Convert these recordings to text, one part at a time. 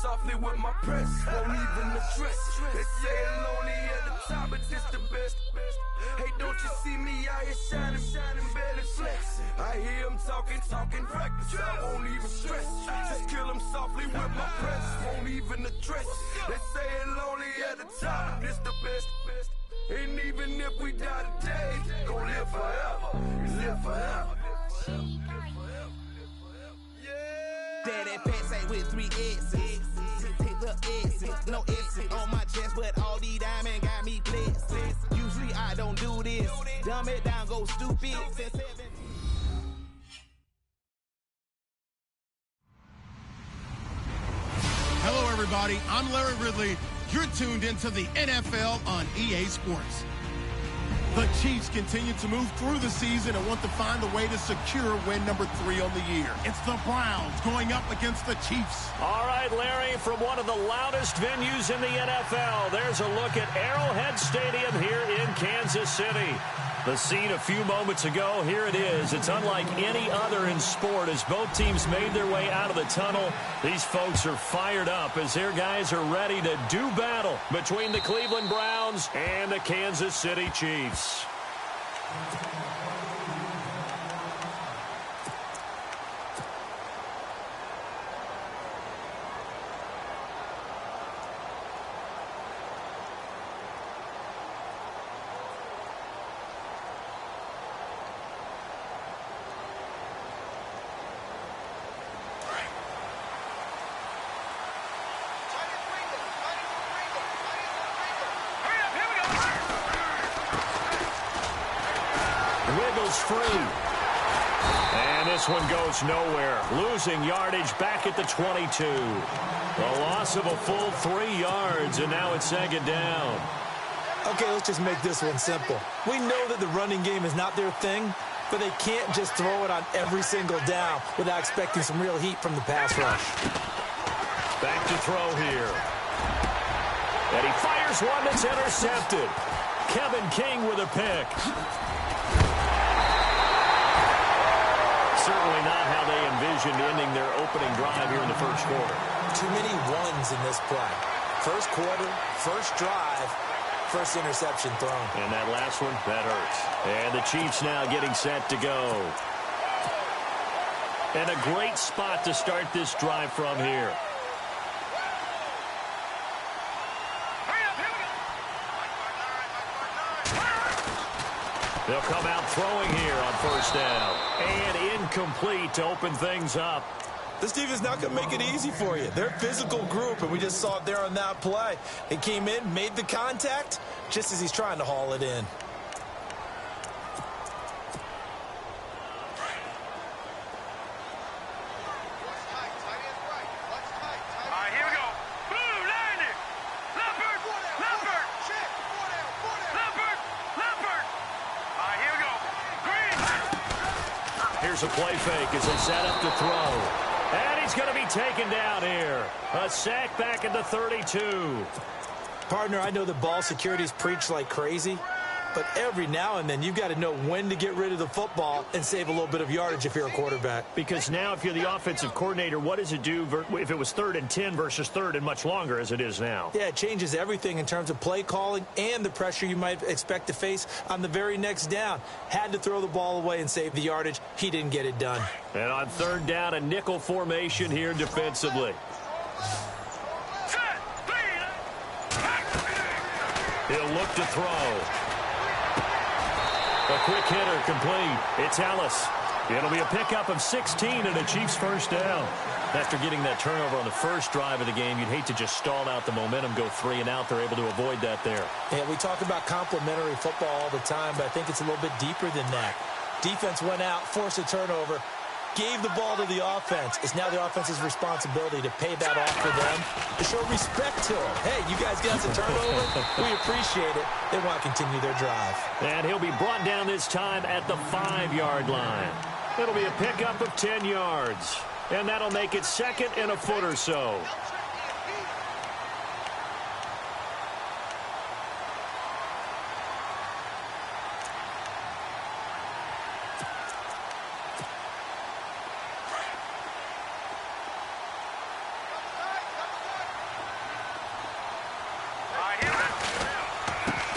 softly with my press, won't even address. They say it lonely at the top, but this the best. Hey, don't you see me out here shining, barely flex. I hear them talking reckless, I won't even stress. Just kill them softly with my press, won't even address. They say it lonely at the top, this the best. And even if we die today, gon' live forever, live forever. Daddy pants ain't with 3 S's. Take the S's, no S's on my chest, but all these diamonds got me blessed. Usually I don't do this. Dumb it down, go stupid. Hello, everybody. I'm Larry Ridley. You're tuned into the NFL on EA Sports. The Chiefs continue to move through the season and want to find a way to secure win number 3 on the year. It's the Browns going up against the Chiefs. All right, Larry, from one of the loudest venues in the NFL, there's a look at Arrowhead Stadium here in Kansas City. The scene a few moments ago, here it is. It's unlike any other in sport as both teams made their way out of the tunnel. These folks are fired up as their guys are ready to do battle between the Cleveland Browns and the Kansas City Chiefs. Wiggles free. And this one goes nowhere. Losing yardage back at the 22. A loss of a full 3 yards, and now it's second down. Okay, let's just make this one simple. We know that the running game is not their thing, but they can't just throw it on every single down without expecting some real heat from the pass rush. Back to throw here. And he fires one that's intercepted. Kevin King with a pick. Certainly not how they envisioned ending their opening drive here in the first quarter. Too many ones in this play. First quarter, first drive, first interception thrown. And that last one, that hurts. And the Chiefs now getting set to go. And a great spot to start this drive from here. They'll come out throwing here on first down. And incomplete to open things up. This defense is not going to make it easy for you. They're a physical group, and we just saw it there on that play. They came in, made the contact, just as he's trying to haul it in. Here's a play fake as they set up to throw. And he's going to be taken down here. A sack back at the 32. Partner, I know the ball security is preached like crazy, but every now and then you've got to know when to get rid of the football and save a little bit of yardage if you're a quarterback. Because now if you're the offensive coordinator, what does it do if it was 3rd and 10 versus 3rd and much longer as it is now? Yeah, it changes everything in terms of play calling and the pressure you might expect to face on the very next down. Had to throw the ball away and save the yardage. He didn't get it done. And on 3rd down, a nickel formation here defensively. He'll look to throw. A quick hitter complete. It's Ellis. It'll be a pickup of 16 and a Chiefs first down. After getting that turnover on the first drive of the game, you'd hate to just stall out the momentum, go 3 and out. They're able to avoid that there. Yeah, we talk about complementary football all the time, but I think it's a little bit deeper than that. Defense went out, forced a turnover, gave the ball to the offense. It's now the offense's responsibility to pay that off for them, to show respect to them. Hey, you guys got the turnover. We appreciate it. They want to continue their drive. And he'll be brought down this time at the 5-yard line. It'll be a pickup of 10 yards. And that'll make it 2nd and a foot or so.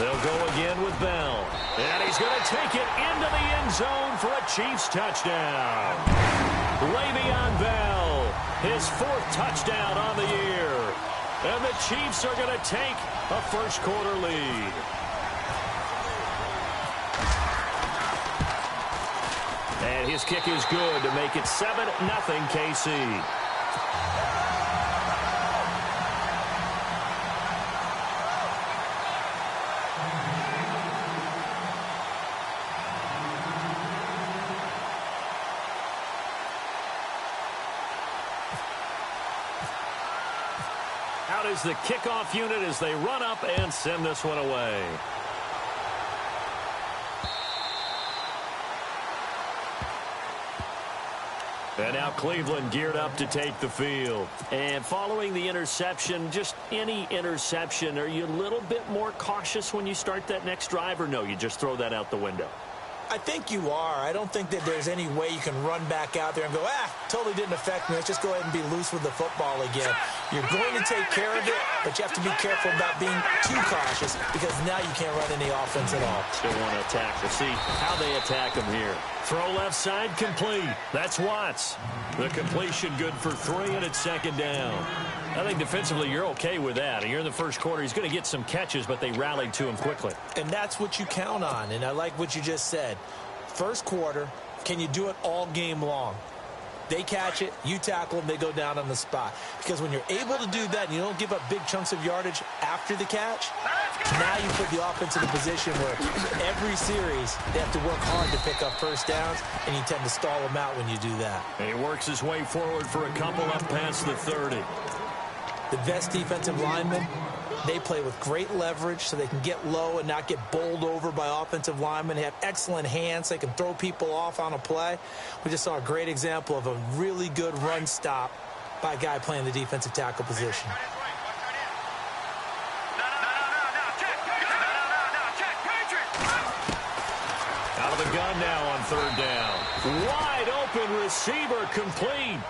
They'll go again with Bell. And he's going to take it into the end zone for a Chiefs touchdown. Le'Veon Bell, his 4th touchdown on the year. And the Chiefs are going to take a first-quarter lead. And his kick is good to make it 7-0 KC. Out is the kickoff unit as they run up and send this one away. And now Cleveland geared up to take the field. And following the interception, just any interception, are you a little bit more cautious when you start that next drive, or no, you just throw that out the window? I think you are. I don't think that there's any way you can run back out there and go, totally didn't affect me. Let's just go ahead and be loose with the football again. You're going to take care of it, but you have to be careful about being too cautious because now you can't run any offense at all. Still want to attack. We'll see how they attack him here. Throw left side complete. That's Watts. The completion good for 3, and it's 2nd down. I think defensively you're okay with that. You're in the first quarter. He's going to get some catches, but they rallied to him quickly. And that's what you count on, and I like what you just said. First quarter, can you do it all game long? They catch it, you tackle them, they go down on the spot. Because when you're able to do that and you don't give up big chunks of yardage after the catch, now you put the offense in a position where every series they have to work hard to pick up first downs, and you tend to stall them out when you do that. And he works his way forward for a couple up past the 30. The best defensive linemen, they play with great leverage so they can get low and not get bowled over by offensive linemen. They have excellent hands. They can throw people off on a play. We just saw a great example of a really good run stop by a guy playing the defensive tackle position. Out of the gun now on 3rd down. Wide open receiver complete.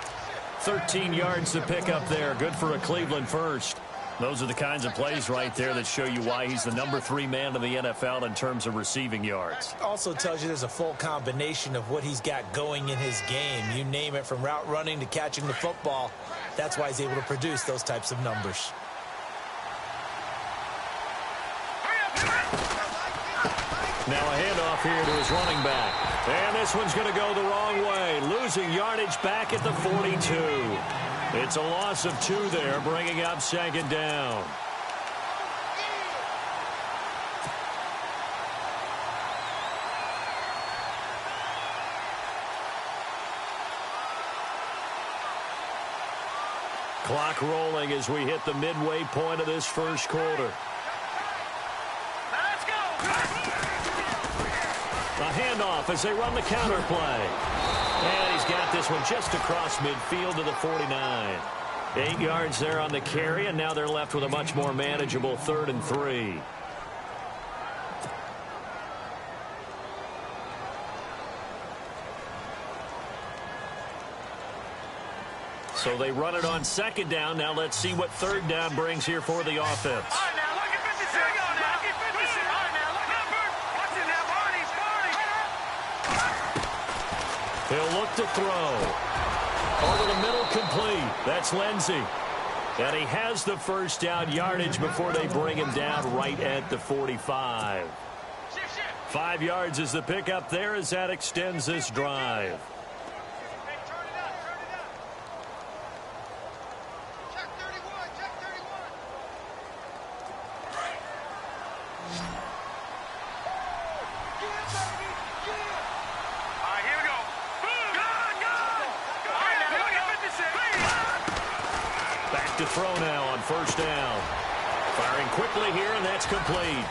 13 yards to pick up there. Good for a Cleveland first. Those are the kinds of plays right there that show you why he's the number 3 man in the NFL in terms of receiving yards. Also tells you there's a full combination of what he's got going in his game. You name it, from route running to catching the football. That's why he's able to produce those types of numbers. Now a handoff here to his running back. And this one's going to go the wrong way. Losing yardage back at the 42. It's a loss of 2 there, bringing up 2nd down. Clock rolling as we hit the midway point of this first quarter. A handoff as they run the counter play. And he's got this one just across midfield to the 49. 8 yards there on the carry, and now they're left with a much more manageable 3rd and 3. So they run it on 2nd down. Now let's see what 3rd down brings here for the offense. He'll look to throw. Over the middle, complete. That's Lindsey. And he has the first down yardage before they bring him down right at the 45. 5 yards is the pickup there as that extends this drive. To throw now on 1st down. Firing quickly here, and that's complete.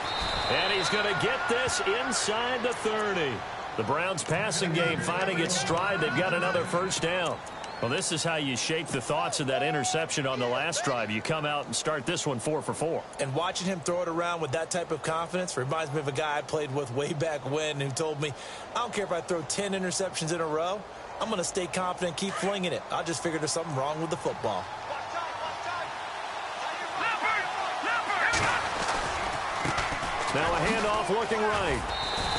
And he's going to get this inside the 30. The Browns passing game finding its stride. They've got another 1st down. Well, this is how you shape the thoughts of that interception on the last drive. You come out and start this one 4 for 4. And watching him throw it around with that type of confidence reminds me of a guy I played with way back when who told me, I don't care if I throw 10 interceptions in a row. I'm going to stay confident, keep flinging it. I just figured there's something wrong with the football. Now a handoff looking right.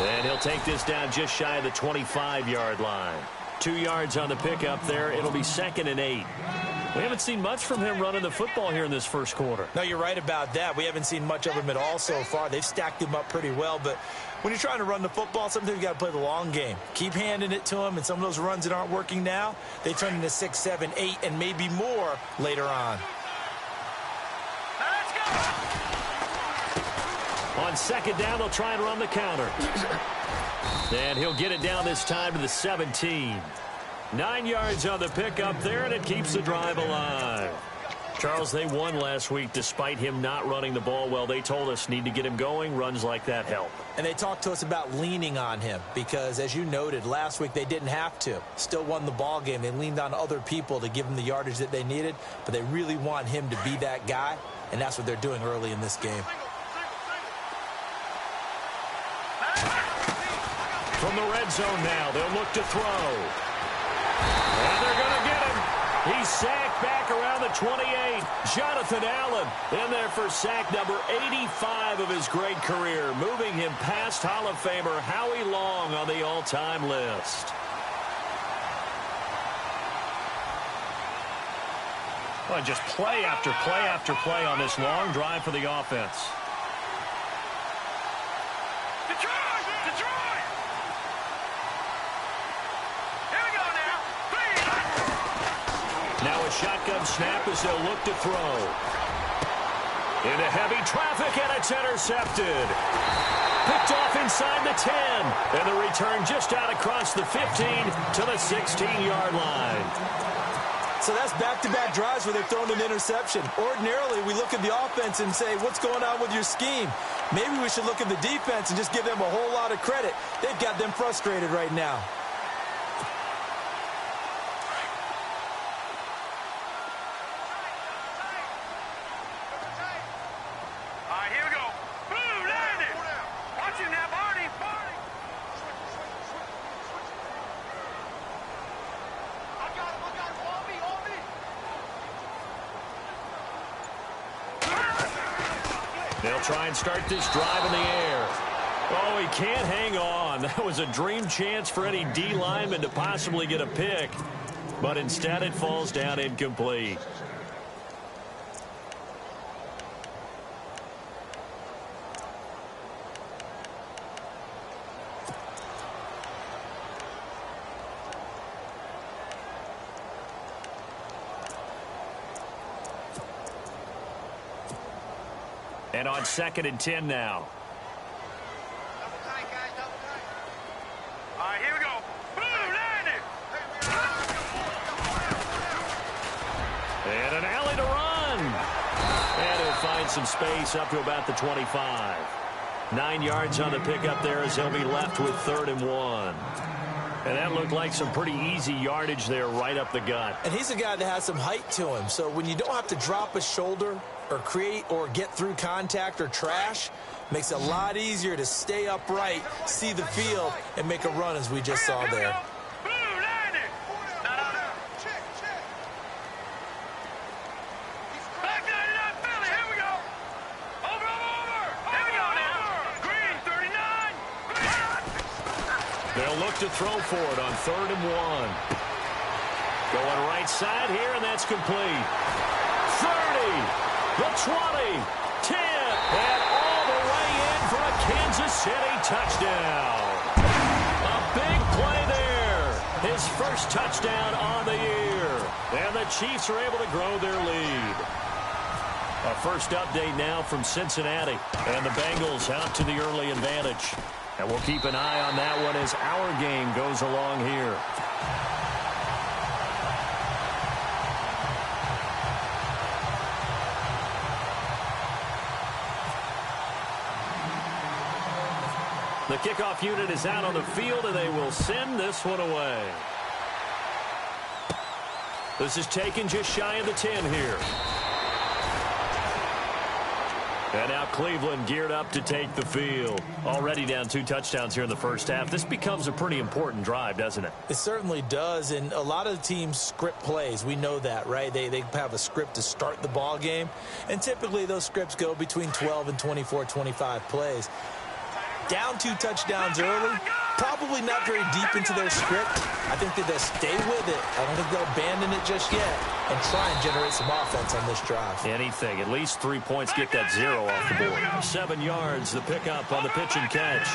And he'll take this down just shy of the 25-yard line. 2 yards on the pickup there. It'll be 2nd and 8. We haven't seen much from him running the football here in this first quarter. No, you're right about that. We haven't seen much of him at all so far. They've stacked him up pretty well, but when you're trying to run the football, sometimes you got to play the long game. Keep handing it to him, and some of those runs that aren't working now, they turn into 6, 7, 8, and maybe more later on. On 2nd down, they'll try and run the counter. And he'll get it down this time to the 17. 9 yards on the pickup there, and it keeps the drive alive. Charles, they won last week despite him not running the ball well. They told us need to get him going. Runs like that help. And they talked to us about leaning on him because, as you noted, last week they didn't have to. Still won the ball game. They leaned on other people to give them the yardage that they needed, but they really want him to be that guy, and that's what they're doing early in this game. From the red zone now, they'll look to throw. And they're going to get him. He's sacked back around the 28. Jonathan Allen in there for sack number 85 of his great career, moving him past Hall of Famer Howie Long on the all-time list. Well, just play after play after play on this long drive for the offense. Now a shotgun snap as they'll look to throw. Into heavy traffic, and it's intercepted. Picked off inside the 10. And the return just out across the 15 to the 16-yard line. So that's back-to-back drives where they've thrown an interception. Ordinarily, we look at the offense and say, what's going on with your scheme? Maybe we should look at the defense and just give them a whole lot of credit. They've got them frustrated right now. They'll try and start this drive in the air. Oh, he can't hang on. That was a dream chance for any D lineman to possibly get a pick. But instead it falls down incomplete. And on 2nd and 10 now. Double tight, guys, double tight. All right, here we go. Boom, landed. And an alley to run. And he'll find some space up to about the 25. 9 yards on the pickup there as they'll be left with 3rd and 1. And that looked like some pretty easy yardage there right up the gut. And he's a guy that has some height to him. So when you don't have to drop a shoulder or create or get through contact or trash, makes it a lot easier to stay upright, see the field, and make a run as we just saw there. They'll look to throw for it on 3rd and 1. Going right side here, and that's complete. 30. The 20, 10, and all the way in for a Kansas City touchdown. A big play there. His first touchdown on the year. And the Chiefs are able to grow their lead. Our first update now from Cincinnati. And the Bengals out to the early advantage. And we'll keep an eye on that one as our game goes along here. The kickoff unit is out on the field, and they will send this one away. This is taken just shy of the 10 here. And now Cleveland geared up to take the field. Already down 2 touchdowns here in the first half. This becomes a pretty important drive, doesn't it? It certainly does, and a lot of the teams script plays. We know that, right? They have a script to start the ball game, and typically those scripts go between 12 and 24, 25 plays. Down 2 touchdowns early, probably not very deep into their script. I think that they'll stay with it. I don't think they'll abandon it just yet and try and generate some offense on this drive. Anything. At least 3 points, get that 0 off the board. 7 yards, the pickup on the pitch and catch.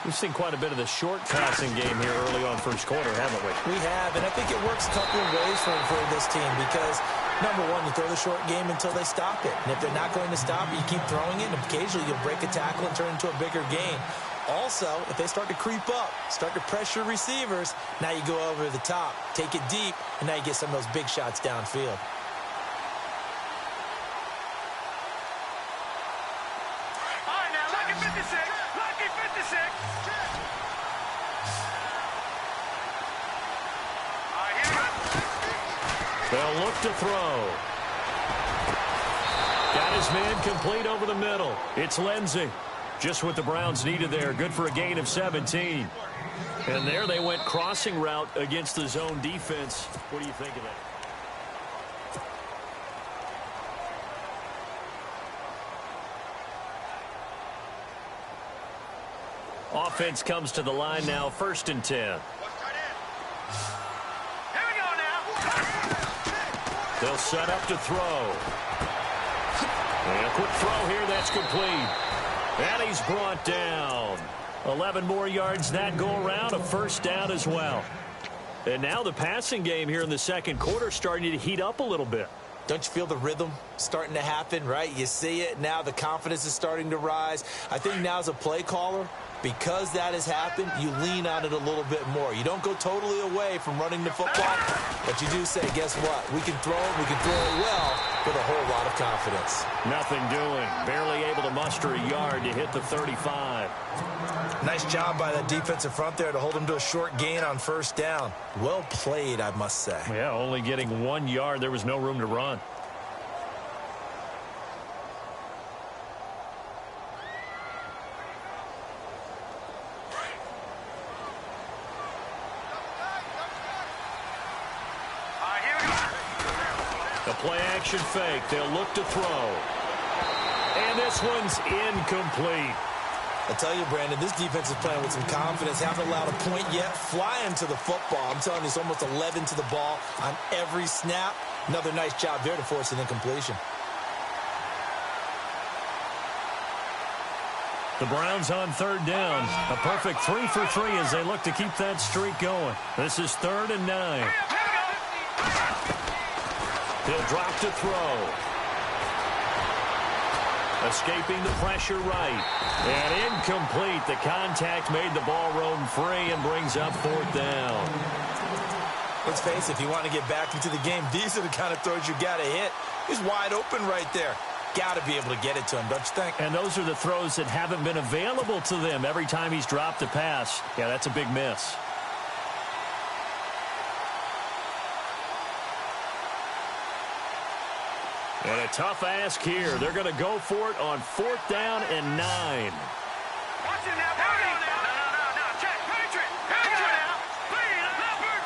We've seen quite a bit of the short passing game here early on first quarter, haven't we? We have, and I think it works a couple of ways for this team because, number one, you throw the short game until they stop it. And if they're not going to stop it, you keep throwing it, and occasionally you'll break a tackle and turn it into a bigger gain. Also, if they start to creep up, start to pressure receivers, now you go over the top, take it deep, and now you get some of those big shots downfield. All right, now, lucky 56. Lucky 56. All right, here we go. They'll look to throw. Got his man complete over the middle. It's Lindsey. Just what the Browns needed there. Good for a gain of 17. And there they went crossing route against the zone defense. What do you think of that? Offense comes to the line now, 1st and 10. Here we go now. They'll set up to throw. And a quick throw here, that's complete. And he's brought down. 11 more yards that go around, a 1st down as well. And now the passing game here in the second quarter starting to heat up a little bit. Don't you feel the rhythm starting to happen, right? You see it now. The confidence is starting to rise. I think now as a play caller, because that has happened, you lean on it a little bit more. You don't go totally away from running the football, but you do say, guess what? We can throw it. We can throw it well with a whole lot of confidence. Nothing doing. Barely able to muster a yard to hit the 35. Nice job by that defensive front there to hold him to a short gain on 1st down. Well played, I must say. Yeah, only getting 1 yard. There was no room to run. Play action fake. They'll look to throw. And this one's incomplete. I tell you, Brandon, this defense is playing with some confidence. Haven't allowed a point yet. Flying to the football. I'm telling you, it's almost 11 to the ball on every snap. Another nice job there to force an incompletion. The Browns on 3rd down. A perfect 3 for 3 as they look to keep that streak going. This is 3rd and 9. He'll drop to throw. Escaping the pressure right. And incomplete. The contact made the ball roam free and brings up 4th down. Let's face it, if you want to get back into the game, these are the kind of throws you got to hit. He's wide open right there. Got to be able to get it to him, don't you think? And those are the throws that haven't been available to them every time he's dropped a pass. Yeah, that's a big miss. And a tough ask here. They're going to go for it on 4th down and 9. Watch it now. No. Check. Patriot. Now. Clean. Leopard.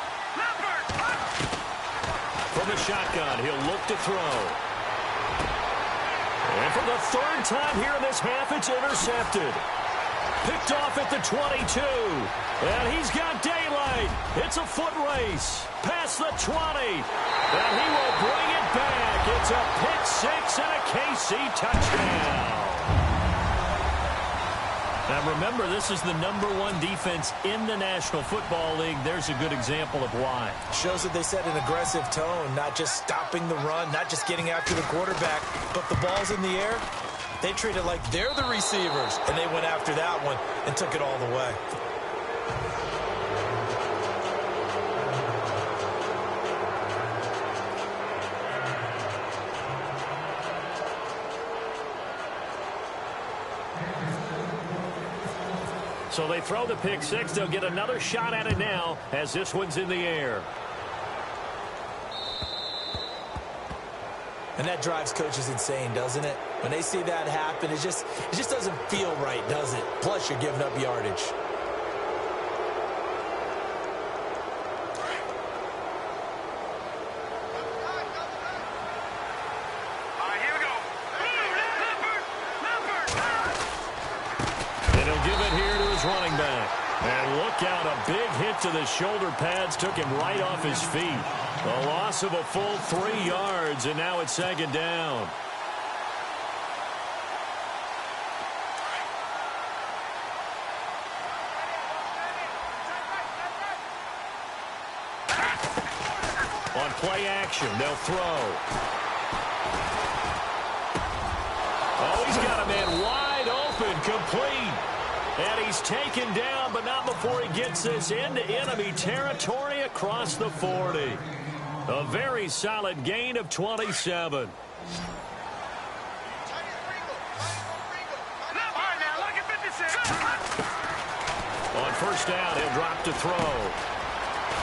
From the shotgun, he'll look to throw. And for the 3rd time here in this half, it's intercepted. Picked off at the 22. And he's got daylight. It's a foot race. Past the 20. And he will bring it back. It's a pick 6 and a KC touchdown. Now remember, this is the #1 defense in the National Football League. There's a good example of why. Shows that they set an aggressive tone, not just stopping the run, not just getting after the quarterback, but the ball's in the air. They treat it like they're the receivers, and they went after that one and took it all the way. So they throw the pick 6. They'll get another shot at it now as this one's in the air. And that drives coaches insane, doesn't it? When they see that happen, it just doesn't feel right, does it? Plus, you're giving up yardage. Running back. And look out, a big hit to the shoulder pads took him right off his feet. A loss of a full 3 yards, and now it's second down. On play action, they'll throw. Oh, he's got a man wide open, complete. And he's taken down, but not before he gets this into enemy territory across the 40. A very solid gain of 27. On first down, he'll drop to throw.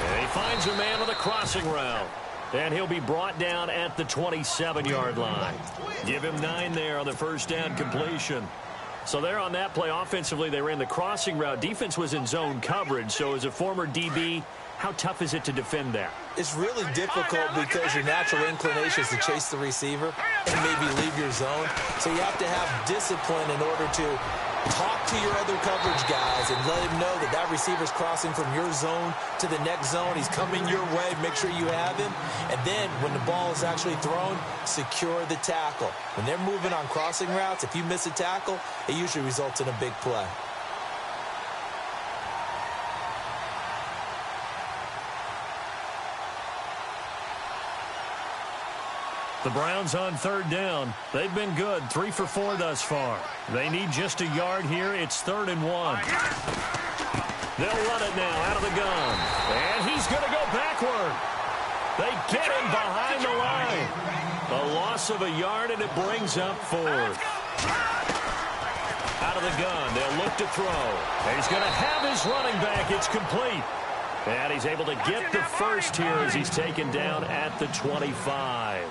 And he finds a man on the crossing route. And he'll be brought down at the 27-yard line. Give him 9 there on the first down completion. So there on that play, offensively, they ran the crossing route. Defense was in zone coverage. So as a former DB, how tough is it to defend that? It's really difficult because your natural inclination is to chase the receiver and maybe leave your zone. So you have to have discipline in order to talk to your other coverage guys and let him know that that receiver's crossing from your zone to the next zone. He's coming your way. Make sure you have him. And then when the ball is actually thrown, secure the tackle. When they're moving on crossing routes, if you miss a tackle, it usually results in a big play. The Browns on third down. They've been good, 3 for 4 thus far. They need just a yard here. It's 3rd and 1. They'll run it now out of the gun. And he's going to go backward. They get him behind the line. A loss of a yard, and it brings up 4th. Out of the gun, they'll look to throw. And he's going to have his running back. It's complete. And he's able to get the first here as he's taken down at the 25.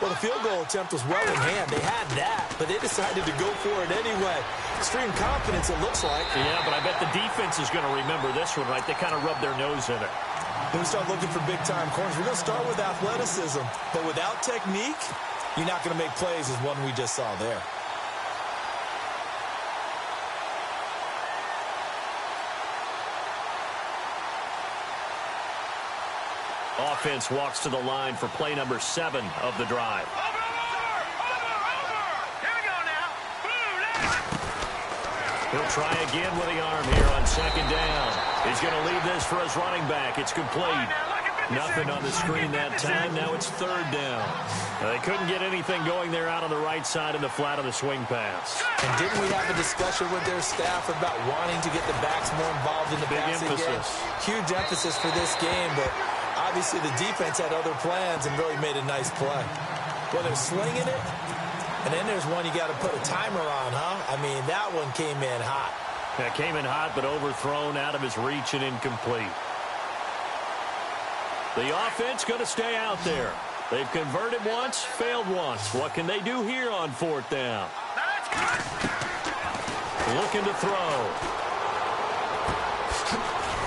Well, the field goal attempt was well in hand. They had that, but they decided to go for it anyway. Extreme confidence, it looks like. Yeah, but I bet the defense is going to remember this one, right? They kind of rubbed their nose in it. When we start looking for big-time corners, we're going to start with athleticism. But without technique, you're not going to make plays as one we just saw there. Offense walks to the line for play number 7 of the drive. He'll try again with the arm here on second down. He's going to leave this for his running back. It's complete. Nothing on the screen that time. Now it's 3rd down. They couldn't get anything going there out on the right side of the flat of the swing pass. And didn't we have a discussion with their staff about wanting to get the backs more involved in the passing game? Huge emphasis for this game, but obviously the defense had other plans and really made a nice play. Well, they're slinging it, and then there's one you got to put a timer on, huh? I mean, that one came in hot. Yeah, came in hot, but overthrown, out of his reach, and incomplete. The offense going to stay out there. They've converted once, failed once. What can they do here on 4th down? Looking to throw.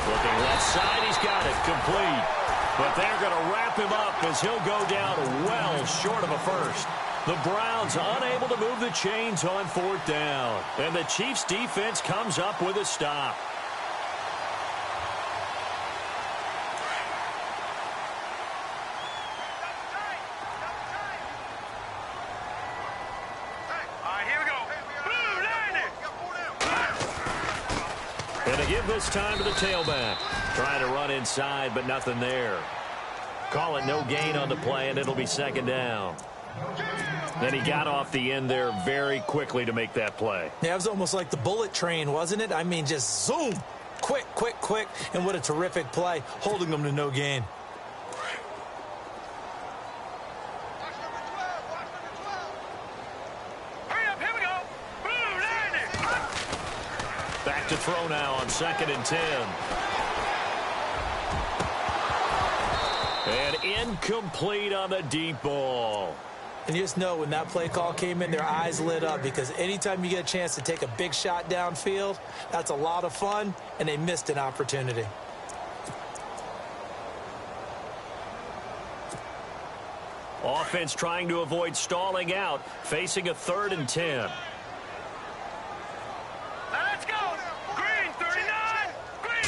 Looking left side, he's got it, complete. But they're going to wrap him up as he'll go down well short of a first. The Browns unable to move the chains on 4th down. And the Chiefs' defense comes up with a stop. And to give this time to the tailback. Trying to run inside, but nothing there. Call it no gain on the play, and it'll be 2nd down. Then he got off the end there very quickly to make that play. Yeah, it was almost like the bullet train, wasn't it? I mean, just zoom. Quick, quick, quick. And what a terrific play, holding them to no gain. Back to throw now on 2nd and 10. And incomplete on the deep ball. And you just know when that play call came in, their eyes lit up, because anytime you get a chance to take a big shot downfield, that's a lot of fun, and they missed an opportunity. Offense trying to avoid stalling out, facing a 3rd and 10. Let's go! Green, 39! Green!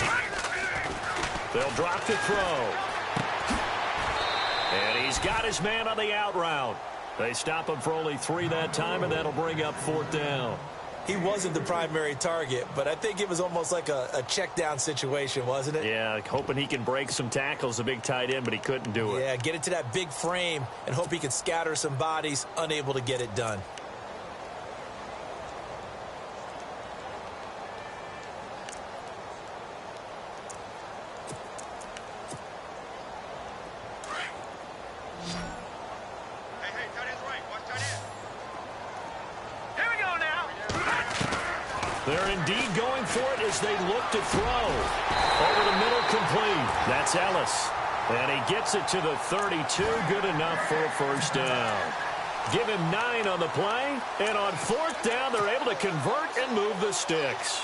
They'll drop the throw. And he's got his man on the out route. They stop him for only 3 that time, and that'll bring up 4th down. He wasn't the primary target, but I think it was almost like a check down situation, wasn't it? Yeah, hoping he can break some tackles, a big tight end, but he couldn't do it. Yeah, get it to that big frame and hope he can scatter some bodies, unable to get it done. They're indeed going for it as they look to throw. Over the middle, complete. That's Ellis. And he gets it to the 32. Good enough for a 1st down. Give him 9 on the play. And on 4th down, they're able to convert and move the sticks.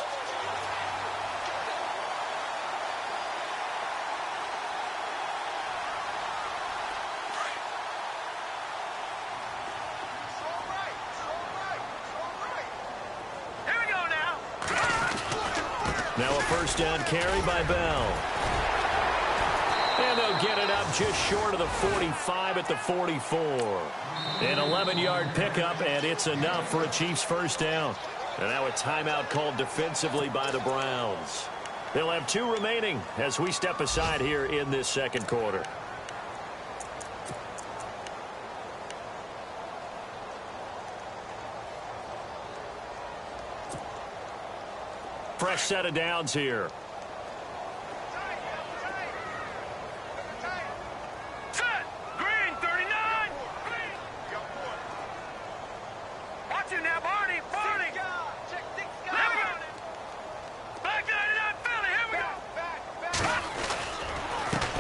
Now a 1st down carry by Bell. And they'll get it up just short of the 45 at the 44. An 11-yard pickup, and it's enough for a Chiefs 1st down. And now a timeout called defensively by the Browns. They'll have 2 remaining as we step aside here in this 2nd quarter. Fresh set of downs here. Set! Green, 39! Watch it now, Barney! Barney! Back 99, Philly! Here we go!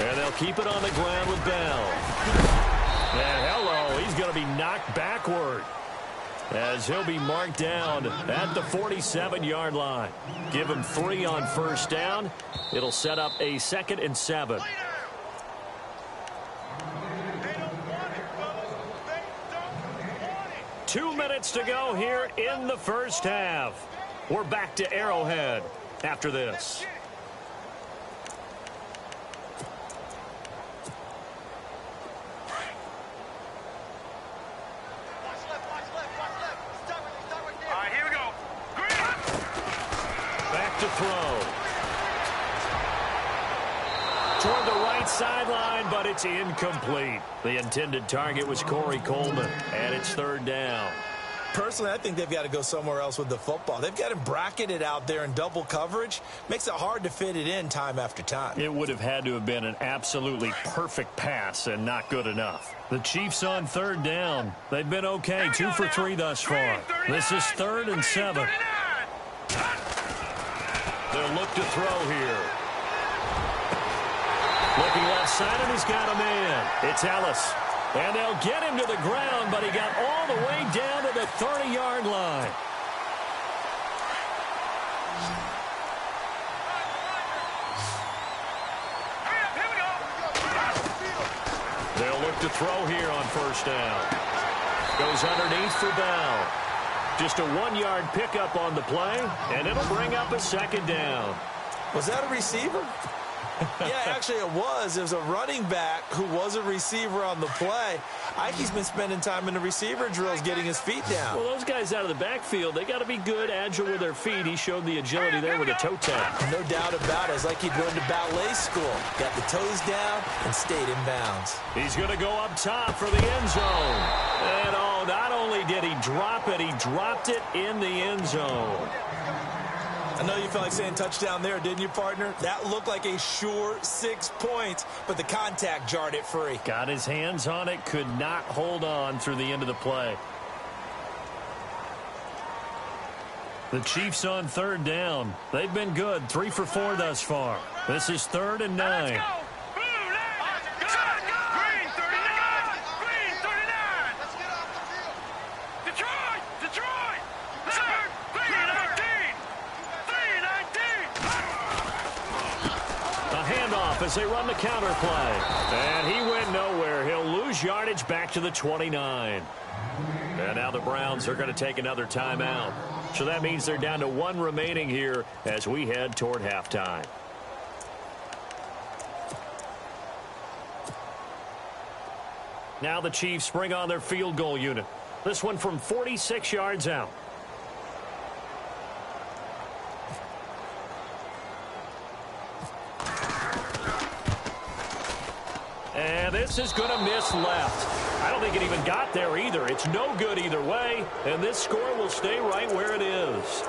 And they'll keep it on the ground with Bell. And hello, he's going to be knocked backward, as he'll be marked down at the 47-yard line. Give him 3 on 1st down. It'll set up a 2nd and 7. 2 minutes to go here in the 1st half. We're back to Arrowhead after this. Throw toward the right sideline, but it's incomplete. The intended target was Corey Coleman, and it's 3rd down. Personally, I think they've got to go somewhere else with the football. They've got him bracketed out there in double coverage. Makes it hard to fit it in time after time. It would have had to have been an absolutely perfect pass and not good enough. The Chiefs on 3rd down. They've been okay, 2 for 3 thus far. This is 3rd and 7. They'll look to throw here. Looking left side, and he's got a man. It's Ellis. And they'll get him to the ground, but he got all the way down to the 30-yard line. They'll look to throw here on 1st down. Goes underneath for Bell. Just a 1-yard pickup on the play, and it'll bring up a 2nd down. Was that a receiver? Yeah, actually it was. It was a running back who was a receiver on the play. I think he's been spending time in the receiver drills getting his feet down. Well, those guys out of the backfield, they got to be good, agile with their feet. He showed the agility there with a toe tap. No doubt about it. It's like he'd gone to ballet school. Got the toes down and stayed in bounds. He's going to go up top for the end zone. And, oh, not only did he drop it, he dropped it in the end zone. I know you felt like saying touchdown there, didn't you, partner? That looked like a sure 6 points, but the contact jarred it free. Got his hands on it, could not hold on through the end of the play. The Chiefs on 3rd down. They've been good, 3 for 4 thus far. This is 3rd and 9. Detroit! Number 319! 319! A handoff as they run the counter play. And he went nowhere. He'll lose yardage back to the 29. And now the Browns are going to take another timeout. So that means they're down to 1 remaining here as we head toward halftime. Now the Chiefs bring on their field goal unit. This one from 46 yards out. And this is going to miss left. I don't think it even got there either. It's no good either way, and this score will stay right where it is.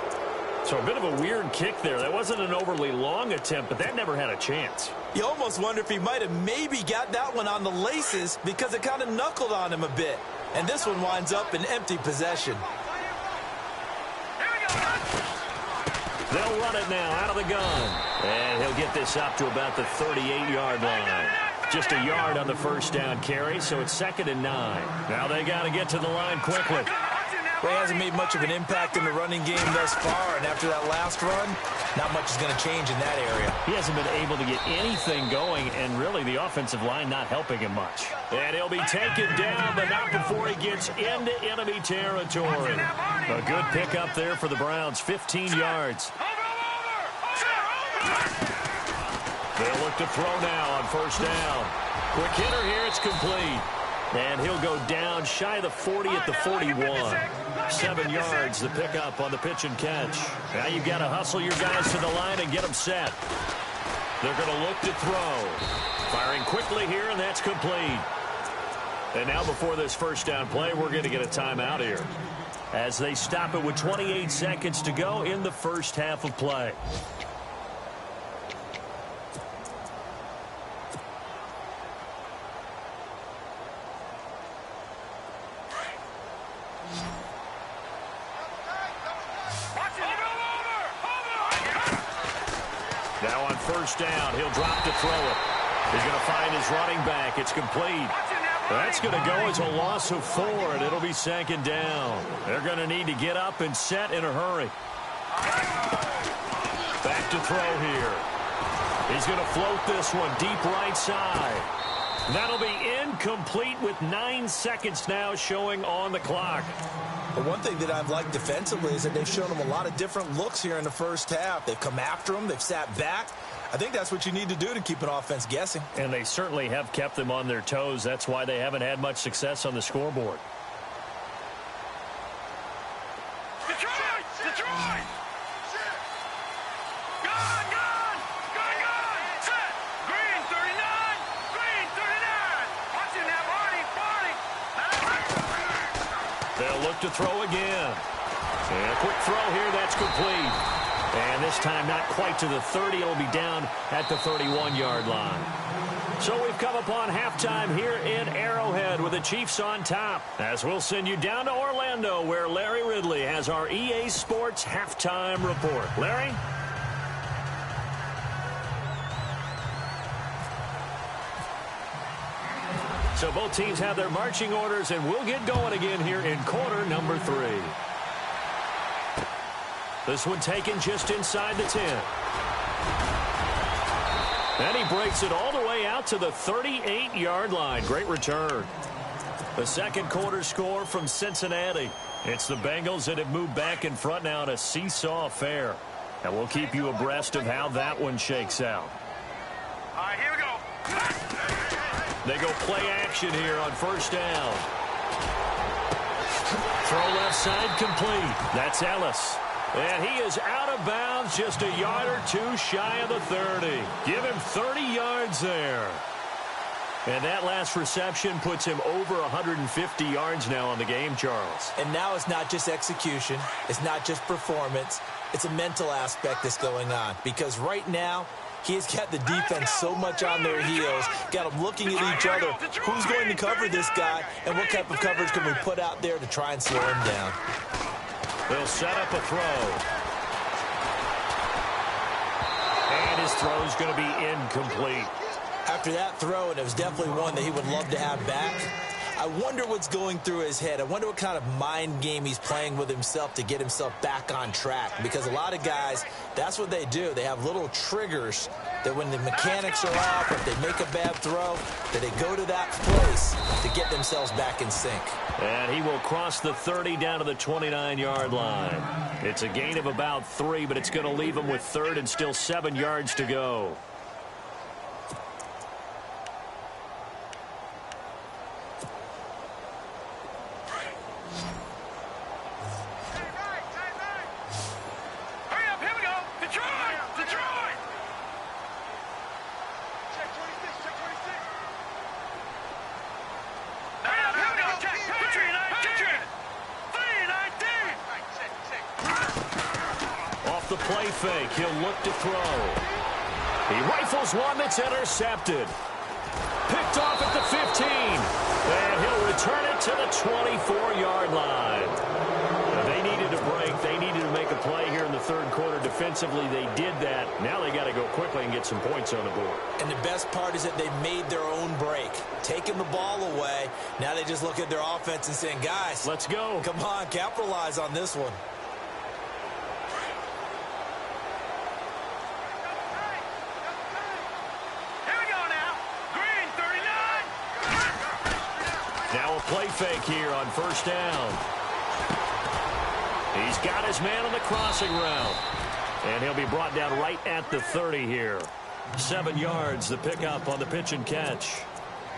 So a bit of a weird kick there. That wasn't an overly long attempt, but that never had a chance. You almost wonder if he might have maybe got that one on the laces because it kind of knuckled on him a bit. And this one winds up in empty possession. They'll run it now out of the gun. And he'll get this up to about the 38-yard line. Just a yard on the first down carry, so it's 2nd and 9. Now they got to get to the line quickly. Well, he hasn't made much of an impact in the running game thus far, and after that last run, not much is going to change in that area. He hasn't been able to get anything going, and really the offensive line not helping him much. And he'll be taken down, but not before he gets into enemy territory. A good pickup there for the Browns, 15 yards. They'll look to throw now on first down. Quick hitter here, it's complete. And he'll go down shy of the 40 at the 41. 7 yards, the pickup on the pitch and catch. Now you've got to hustle your guys to the line and get them set. They're going to look to throw. Firing quickly here, and that's complete. And now before this first down play, we're going to get a timeout here, as they stop it with 28 seconds to go in the first half of play. Now on first down, he'll drop to throw it. He's going to find his running back. It's complete. That's going to go as a loss of 4, and it'll be 2nd down. They're going to need to get up and set in a hurry. Back to throw here. He's going to float this one deep right side. That'll be incomplete with 9 seconds now showing on the clock. But one thing that I've liked defensively is that they've shown him a lot of different looks here in the first half. They've come after him. They've sat back. I think that's what you need to do to keep an offense guessing. And they certainly have kept them on their toes. That's why they haven't had much success on the scoreboard. Detroit! Detroit! Gone! Gone! Gone! Gone! Set! Green 39! Green 39! Watching that Barney! They'll look to throw again. And a quick throw here, that's complete. And this time not quite to the 30. It'll be down at the 31-yard line. So we've come upon halftime here in Arrowhead with the Chiefs on top, as we'll send you down to Orlando, where Larry Ridley has our EA Sports halftime report. Larry? So both teams have their marching orders, and we'll get going again here in quarter number 3. This one taken just inside the 10. And he breaks it all the way out to the 38-yard line. Great return. The second quarter score from Cincinnati. It's the Bengals that have moved back in front now in a seesaw affair. And we'll keep you abreast of how that one shakes out. All right, here we go. They go play action here on first down. Throw left side complete. That's Ellis. And he is out of bounds, just a yard or 2 shy of the 30. Give him 30 yards there. And that last reception puts him over 150 yards now on the game, Charles. And now it's not just execution. It's not just performance. It's a mental aspect that's going on. Because right now, he has got the defense so much on their heels, got them looking at each other. Who's going to cover this guy, and what type of coverage can we put out there to try and slow him down? They'll set up a throw. And his throw's going to be incomplete. After that throw, and it was definitely one that he would love to have back, I wonder what's going through his head. I wonder what kind of mind game he's playing with himself to get himself back on track. Because a lot of guys, that's what they do. They have little triggers that when the mechanics are off, or if they make a bad throw, that they go to that place to get themselves back in sync. And he will cross the 30 down to the 29-yard line. It's a gain of about 3, but it's going to leave him with 3rd and still 7 yards to go. The play fake. He'll look to throw. He rifles one that's intercepted. Picked off at the 15. And he'll return it to the 24-yard line. Now, they needed a break. They needed to make a play here in the 3rd quarter. Defensively, they did that. Now they got to go quickly and get some points on the board. And the best part is that they made their own break. Taking the ball away. Now they just look at their offense and saying, guys, let's go. Come on, capitalize on this one. Now a play fake here on 1st down. He's got his man on the crossing route. And he'll be brought down right at the 30 here. 7 yards, the pickup on the pitch and catch.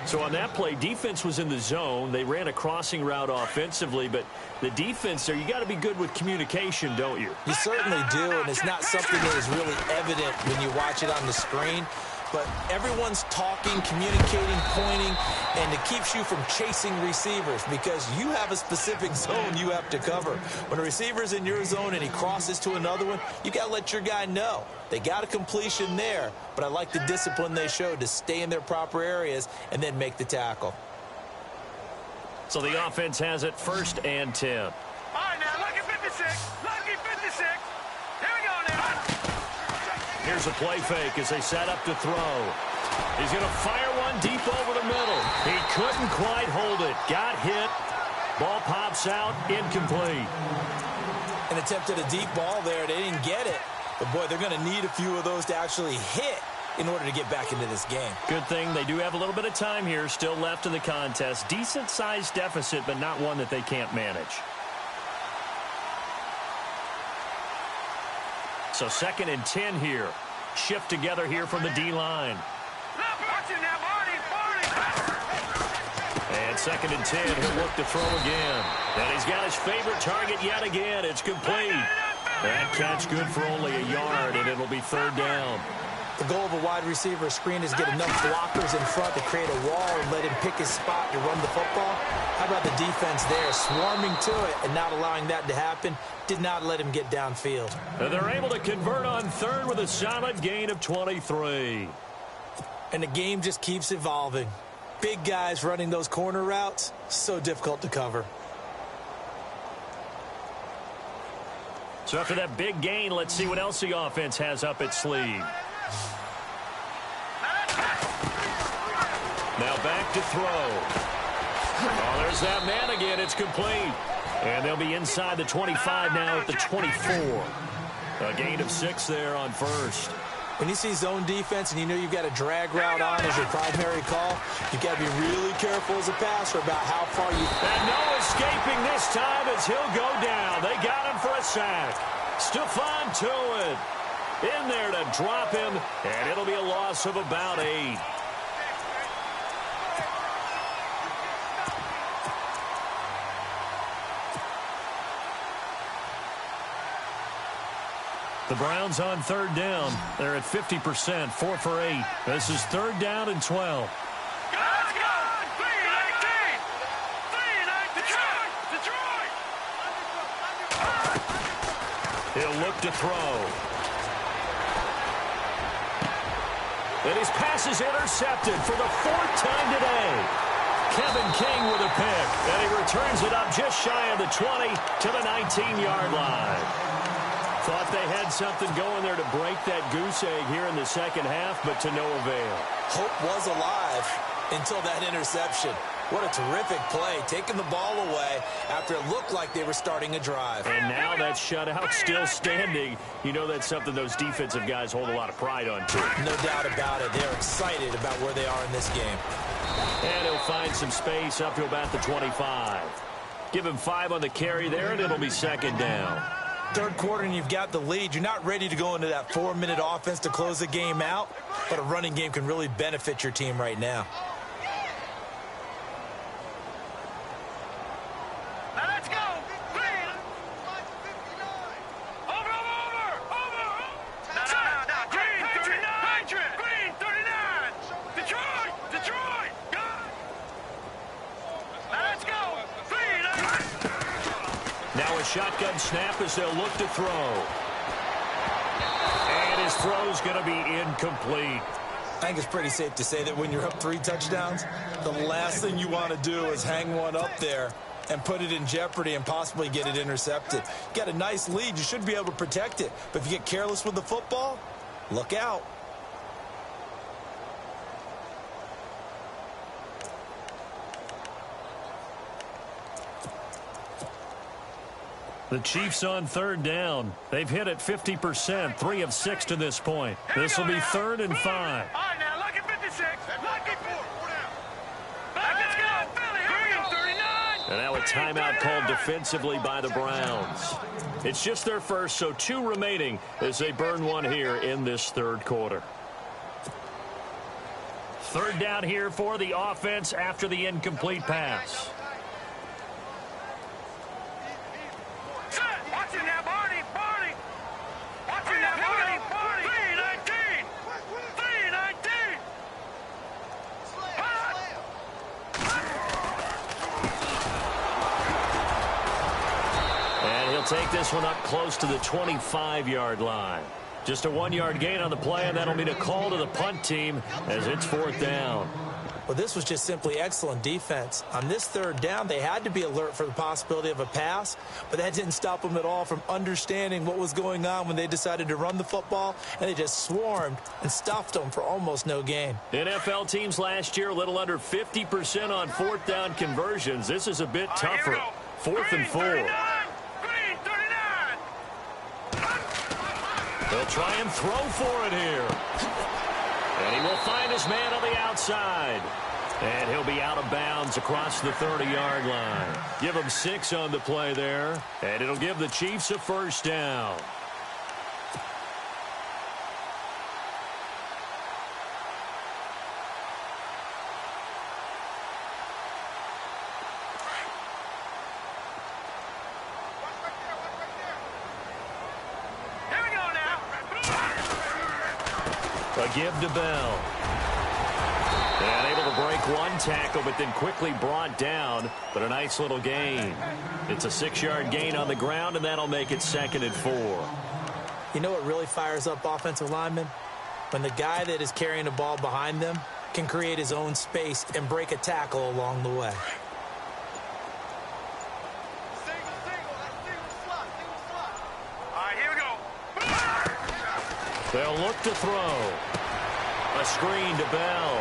So on that play, defense was in the zone. They ran a crossing route offensively, but the defense there, you got to be good with communication, don't you? You certainly do, and it's not something that is really evident when you watch it on the screen. But everyone's talking, communicating, pointing, and it keeps you from chasing receivers because you have a specific zone you have to cover. When a receiver's in your zone and he crosses to another one, you got to let your guy know. They got a completion there, but I like the discipline they showed to stay in their proper areas and then make the tackle. So the offense has it 1st and 10. All right, now, lucky 56. Lucky 56. Here we go now. Here's a play fake as they set up to throw. He's going to fire one deep over the middle. He couldn't quite hold it. Got hit. Ball pops out. Incomplete. An attempt at a deep ball there. They didn't get it. But, boy, they're going to need a few of those to actually hit in order to get back into this game. Good thing they do have a little bit of time here still left in the contest. Decent-sized deficit, but not one that they can't manage. So 2nd and 10 here. Shift together here from the D-line. And 2nd and 10, he'll look to throw again. And he's got his favorite target yet again. It's complete. That catch good for only a yard, and it'll be 3rd down. The goal of a wide receiver screen is get enough blockers in front to create a wall and let him pick his spot to run the football. How about the defense there, swarming to it and not allowing that to happen? Did not let him get downfield. And they're able to convert on 3rd with a solid gain of 23. And the game just keeps evolving. Big guys running those corner routes, so difficult to cover. So after that big gain, let's see what else the offense has up its sleeve. Now back to throw. Oh, there's that man again. It's complete. And they'll be inside the 25 now at the 24. A gain of 6 there on 1st. When you see zone defense and you know you've got a drag route on as your primary call, you've got to be really careful as a passer about how far you... And no escaping this time as he'll go down. They got him for a sack. Stephon Tuitt in there to drop him, and it'll be a loss of about 8. The Browns on 3rd down. They're at 50%, 4 for 8. This is 3rd down and 12. He'll look to throw. And his pass is intercepted for the 4th time today. Kevin King with a pick. And he returns it up just shy of the 20 to the 19-yard line. Thought they had something going there to break that goose egg here in the 2nd half, but to no avail. Hope was alive until that interception. What a terrific play, taking the ball away after it looked like they were starting a drive. And now that shutout still standing. You know that's something those defensive guys hold a lot of pride on, too. No doubt about it. They're excited about where they are in this game. And he'll find some space up to about the 25. Give him 5 on the carry there, and it'll be second down. Third quarter, and you've got the lead. You're not ready to go into that 4-minute offense to close the game out, but a running game can really benefit your team right now. Shotgun snap as they'll look to throw. And his throw's going to be incomplete. I think it's pretty safe to say that when you're up 3 touchdowns, the last thing you want to do is hang one up there and put it in jeopardy and possibly get it intercepted. You got a nice lead. You should be able to protect it. But if you get careless with the football, look out. The Chiefs on third down. They've hit it 50%, 3 of 6 to this point. This will be 3rd and 5. All right, now, look at 56. Look at 4. Let's go, Philly. 39. And now a timeout called defensively by the Browns. It's just their first, so 2 remaining as they burn one here in this third quarter. Third down here for the offense after the incomplete pass. Take this one up close to the 25-yard line. Just a 1-yard gain on the play, and that'll mean a call to the punt team as it's 4th down. Well, this was just simply excellent defense. On this third down, they had to be alert for the possibility of a pass, but that didn't stop them at all from understanding what was going on when they decided to run the football, and they just swarmed and stuffed them for almost no gain. NFL teams last year a little under 50% on 4th down conversions. This is a bit tougher. 4th and 4. They'll try and throw for it here. And he will find his man on the outside. And he'll be out of bounds across the 30-yard line. Give him 6 on the play there. And it'll give the Chiefs a first down. A give to Bell. And able to break one tackle, but then quickly brought down. But a nice little gain. It's a 6-yard gain on the ground, and that'll make it 2nd and 4. You know what really fires up offensive linemen? When the guy that is carrying the ball behind them can create his own space and break a tackle along the way. They'll look to throw. A screen to Bell.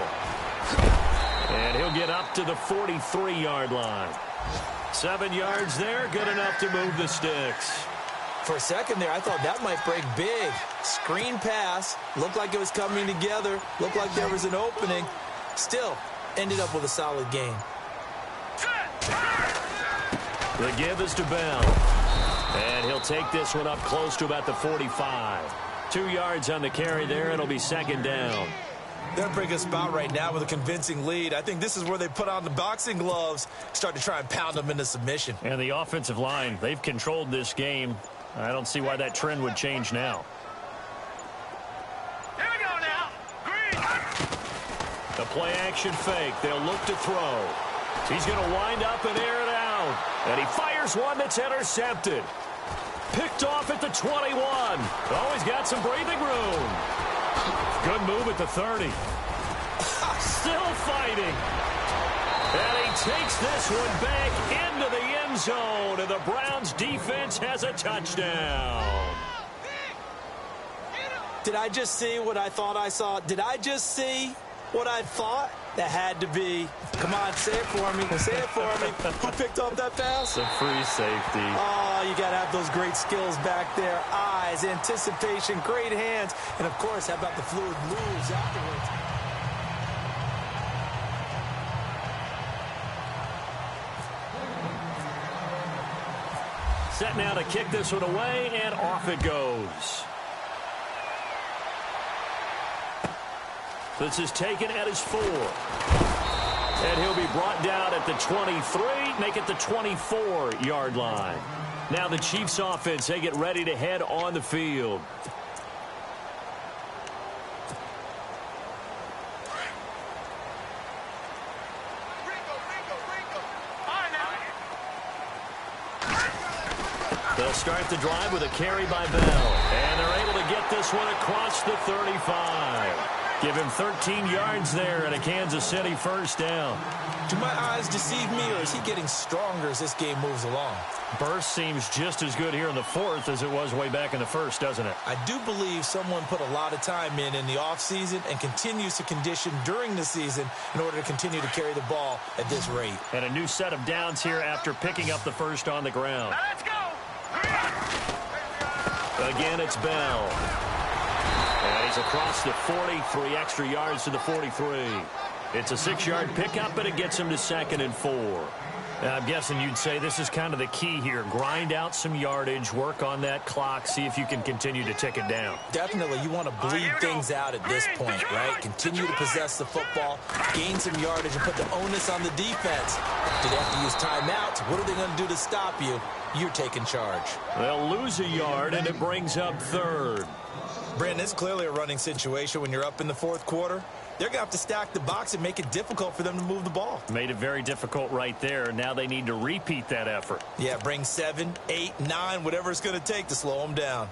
And he'll get up to the 43-yard line. 7 yards there, good enough to move the sticks. For a second there, I thought that might break big. Screen pass, looked like it was coming together, looked like there was an opening. Still, ended up with a solid gain. The give is to Bell. And he'll take this one up close to about the 45. 2 yards on the carry there. It'll be 2nd down. They're in a pretty good spot right now with a convincing lead. I think this is where they put on the boxing gloves, start to try and pound them into submission. And the offensive line, they've controlled this game. I don't see why that trend would change now. Here we go now. Green. The play action fake. They'll look to throw. He's going to wind up and air it out. And he fires one that's intercepted. Picked off at the 21. Always got some breathing room. Good move at the 30. Still fighting. And he takes this one back into the end zone. And the Browns defense has a touchdown. Did I just see what I thought I saw? Did I just see what I thought? That had to be. Come on, say it for me. Say it for me. Who picked up that pass? The free safety. Oh, you got to have those great skills back there. Eyes, anticipation, great hands. And, of course, how about the fluid moves afterwards? Set now to kick this one away, and off it goes. This is taken at his 4. And he'll be brought down at the 23, make it the 24-yard line. Now the Chiefs offense, they get ready to head on the field. They'll start the drive with a carry by Bell. And they're able to get this one across the 35. Give him 13 yards there and a Kansas City first down. Do my eyes deceive me, or is he getting stronger as this game moves along? Burst seems just as good here in the 4th as it was way back in the 1st, doesn't it? I do believe someone put a lot of time in the offseason and continues to condition during the season in order to continue to carry the ball at this rate. And a new set of downs here after picking up the first on the ground. Now let's go. Again, it's Bell. And he's across the 40, 3 extra yards to the 43. It's a 6-yard pickup, and it gets him to 2nd and 4. I'm guessing you'd say this is kind of the key here. Grind out some yardage, work on that clock, see if you can continue to tick it down. Definitely, you want to bleed things out at this point, right? Continue to possess the football, gain some yardage, and put the onus on the defense. Do they have to use timeouts? What are they going to do to stop you? You're taking charge. They'll lose a yard, and it brings up 3rd. Brandon, it's clearly a running situation when you're up in the 4th quarter. They're going to have to stack the box and make it difficult for them to move the ball. Made it very difficult right there. Now they need to repeat that effort. Yeah, bring 7, 8, 9, whatever it's going to take to slow them down.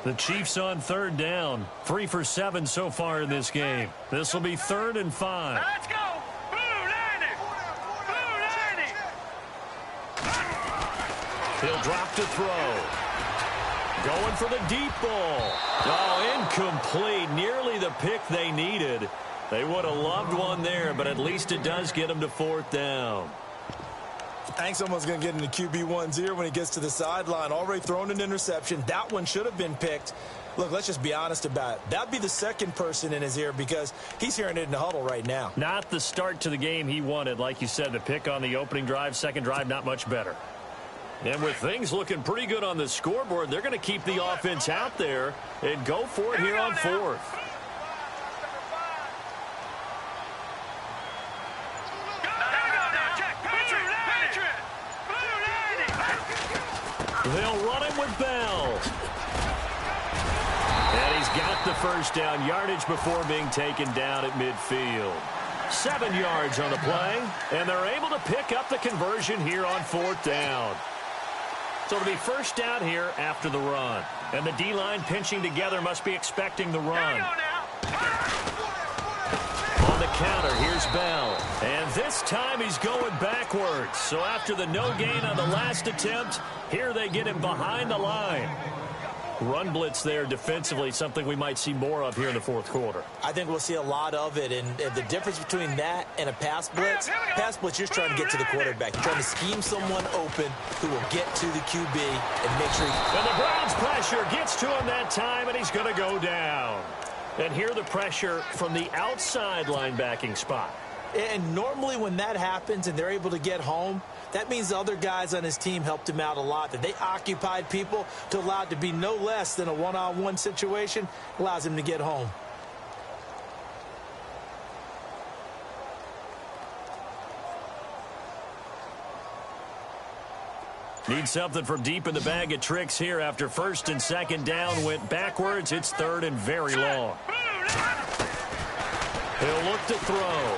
The Chiefs on 3rd down. 3 for 7 so far in this game. This will be 3rd and 5. Let's go. Blue Lightning. Blue Lightning. He'll drop to throw. Going for the deep ball. Oh, incomplete. Nearly the pick they needed. They would have loved one there, but at least it does get them to 4th down. I think someone's going to get into QB1's ear when he gets to the sideline. Already thrown an interception. That one should have been picked. Look, let's just be honest about it. That'd be the second person in his ear because he's hearing it in the huddle right now. Not the start to the game he wanted. Like you said, the pick on the opening drive, second drive, not much better. And with things looking pretty good on the scoreboard, they're going to keep the offense out there and go for it here on 4th. They'll run it with Bell. And he's got the first down, yardage before being taken down at midfield. 7 yards on the play, and they're able to pick up the conversion here on 4th down. So it'll be first down here after the run. And the D-line pinching together must be expecting the run. On the counter, here's Bell. And this time he's going backwards. So after the no gain on the last attempt, here they get him behind the line. Run blitz there defensively, something we might see more of here in the 4th quarter. I think we'll see a lot of it, and the difference between that and a pass blitz, you're trying to get to the quarterback. You're trying to scheme someone open who will get to the QB and make sure And the Browns pressure gets to him that time, and he's going to go down. And here the pressure from the outside linebacking spot. And normally when that happens and they're able to get home, that means the other guys on his team helped him out a lot. That they occupied people to allow it to be no less than a one-on-one situation allows him to get home. Need something from deep in the bag of tricks here after 1st and 2nd down went backwards. It's 3rd and very long. He'll look to throw.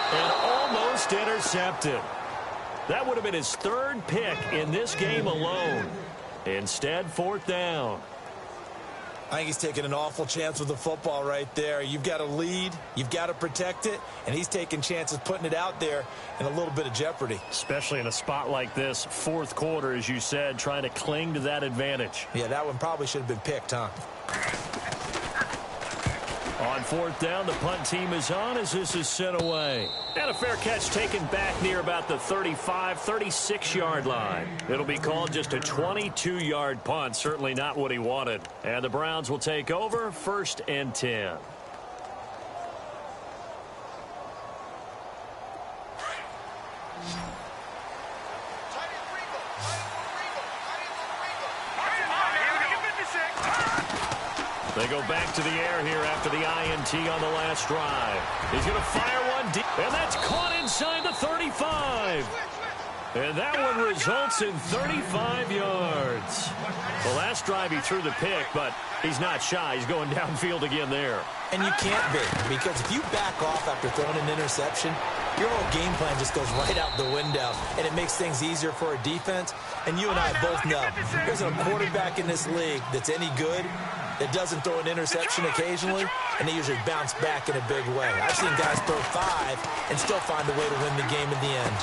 And almost intercepted. That would have been his 3rd pick in this game alone. Instead, 4th down. I think he's taking an awful chance with the football right there. You've got to lead, you've got to protect it, and he's taking chances putting it out there in a little bit of jeopardy. Especially in a spot like this, fourth quarter, as you said, trying to cling to that advantage. Yeah, that one probably should have been picked, huh? On fourth down, the punt team is on as this is sent away. And a fair catch taken back near about the 35, 36-yard line. It'll be called just a 22-yard punt. Certainly not what he wanted. And the Browns will take over, 1st and 10. They go back to the air here after the INT on the last drive. He's going to fire one deep, and that's caught inside the 35. And that one results in 35 yards. The last drive he threw the pick, but he's not shy. He's going downfield again there. And you can't be, because if you back off after throwing an interception, your whole game plan just goes right out the window, and it makes things easier for a defense. And you and I both know there's a quarterback in this league that's any good that doesn't throw an interception occasionally, and they usually bounce back in a big way. I've seen guys throw 5 and still find a way to win the game in the end.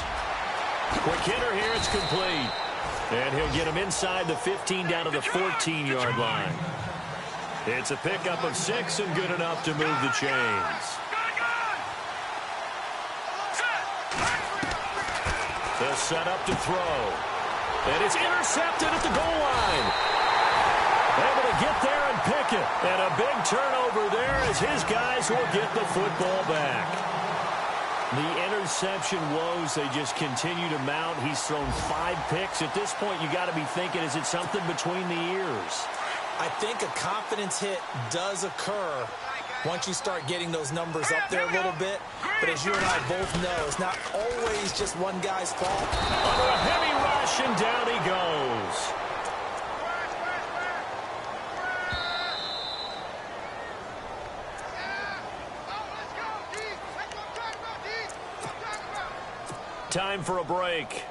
Quick hitter here, it's complete. And he'll get him inside the 15 down to the 14-yard line. It's a pickup of 6 and good enough to move the chains. The setup to throw. And it's intercepted at the goal line. Able to get there and pick it. And a big turnover there as his guys will get the football back. The interception woes, they just continue to mount. He's thrown 5 picks. At this point, you got to be thinking, is it something between the ears? I think a confidence hit does occur once you start getting those numbers up there a little bit. But as you and I both know, it's not always just one guy's fault. Under a heavy rush, and down he goes. Time for a break.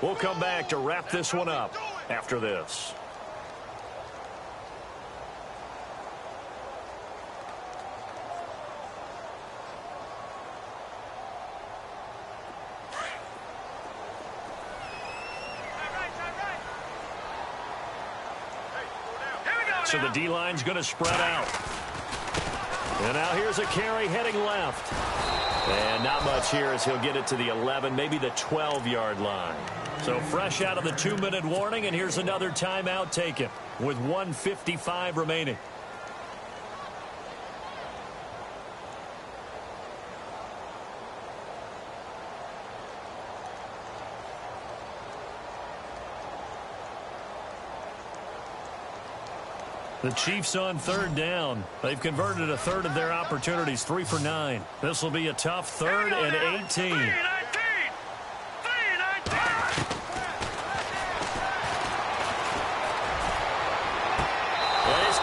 We'll come back to wrap this one up after this. So the D-line's going to spread out. And now here's a carry heading left. And not much here as he'll get it to the 11, maybe the 12-yard line. So fresh out of the 2-minute warning, and here's another timeout taken with 1:55 remaining. The Chiefs on 3rd down. They've converted a third of their opportunities, 3 for 9. This will be a tough 3rd and 18. He's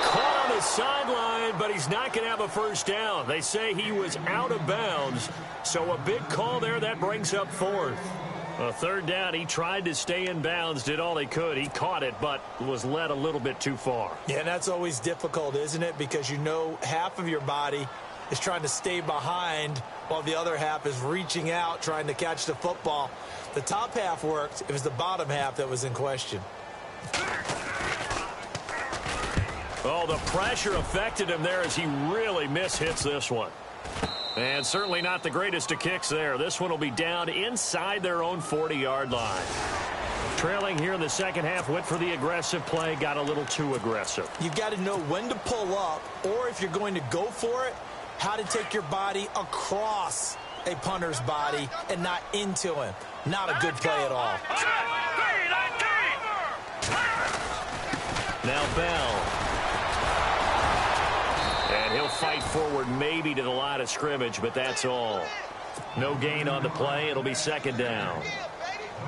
caught on the sideline, but he's not going to have a first down. They say he was out of bounds, so a big call there that brings up 4th. A 3rd down, he tried to stay in bounds, did all he could. He caught it, but was led a little bit too far. Yeah, and that's always difficult, isn't it? Because you know half of your body is trying to stay behind while the other half is reaching out, trying to catch the football. The top half worked. It was the bottom half that was in question. Oh, the pressure affected him there as he really mishits this one. And certainly not the greatest of kicks there. This one will be down inside their own 40-yard line. Trailing here in the second half, went for the aggressive play, got a little too aggressive. You've got to know when to pull up, or if you're going to go for it, how to take your body across a punter's body and not into him. Not a good play at all. Now Bell. And he'll fight forward maybe to the line of scrimmage, but that's all. No gain on the play. It'll be 2nd down.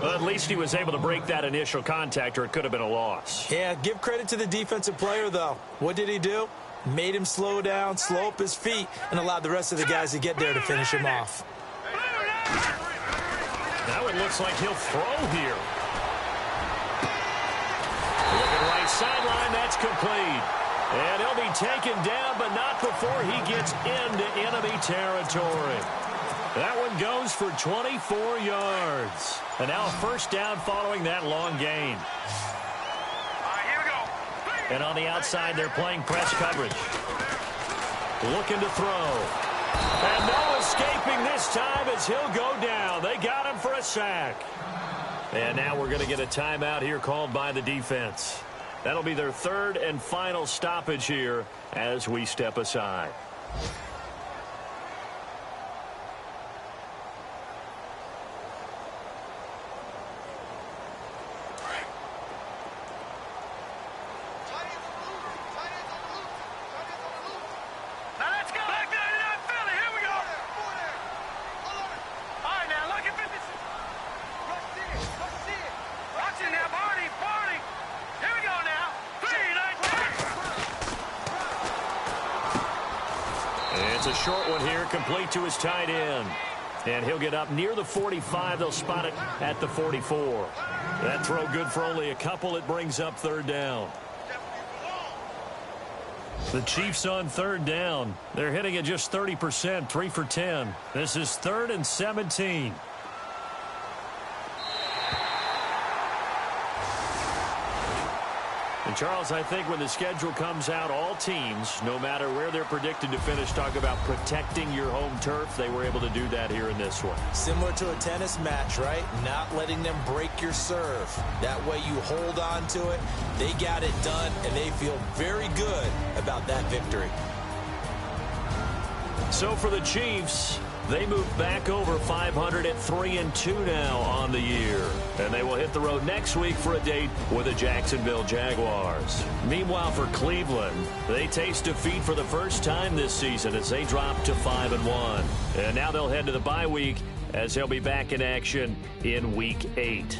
Well, at least he was able to break that initial contact, or it could have been a loss. Yeah, give credit to the defensive player, though. What did he do? Made him slow down, slow up his feet, and allowed the rest of the guys to get there to finish him off. Now it looks like he'll throw here. Looking right sideline, that's complete. And he'll be taken down, but not before he gets into enemy territory. That one goes for 24 yards. And now a first down following that long gain. All right, here we go. And on the outside, they're playing press coverage. Looking to throw. And no escaping this time as he'll go down. They got him for a sack. And now we're going to get a timeout here called by the defense. That'll be their third and final stoppage here as we step aside. It's a short one here, complete to his tight end. And he'll get up near the 45. They'll spot it at the 44. That throw good for only a couple. It brings up third down. The Chiefs on third down. They're hitting at just 30%, 3 for 10. This is 3rd and 17. And Charles, I think when the schedule comes out, all teams, no matter where they're predicted to finish, talk about protecting your home turf. They were able to do that here in this one. Similar to a tennis match, right? Not letting them break your serve. That way you hold on to it. They got it done, and they feel very good about that victory. So for the Chiefs, they move back over 500 at 3-2 now on the year. And they will hit the road next week for a date with the Jacksonville Jaguars. Meanwhile, for Cleveland, they taste defeat for the first time this season as they drop to 5-1. And now they'll head to the bye week as they'll be back in action in Week 8.